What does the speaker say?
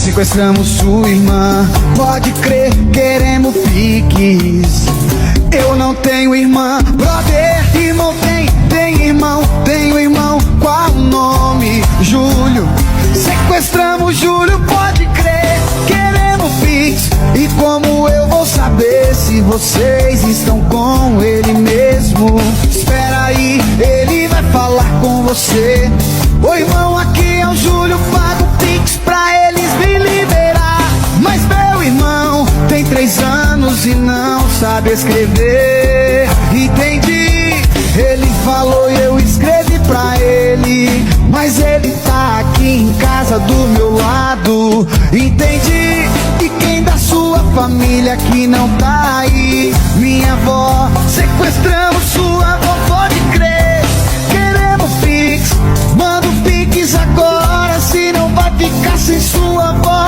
Sequestramos sua irmã, pode crer, queremos piques. Eu não tenho irmã, brother, irmão tem irmão, tenho irmão, qual o nome? Júlio. Sequestramos Júlio, pode crer, queremos pix. E como eu vou saber se vocês estão com ele mesmo? Espera aí, ele vai falar com você. Ô irmão, aqui é o Júlio, paga o pix pra eles me liberar. Mas meu irmão tem 3 anos e não sabe escrever. Entendi, ele falou e eu escrevi pra ele, mas ele tá aqui em casa do meu lado. Entendi, e quem da sua família que não tá aí? Minha avó. Sequestramos sua avó, pode crer, queremos pix. Manda o pix agora, senão vai ficar sem sua avó.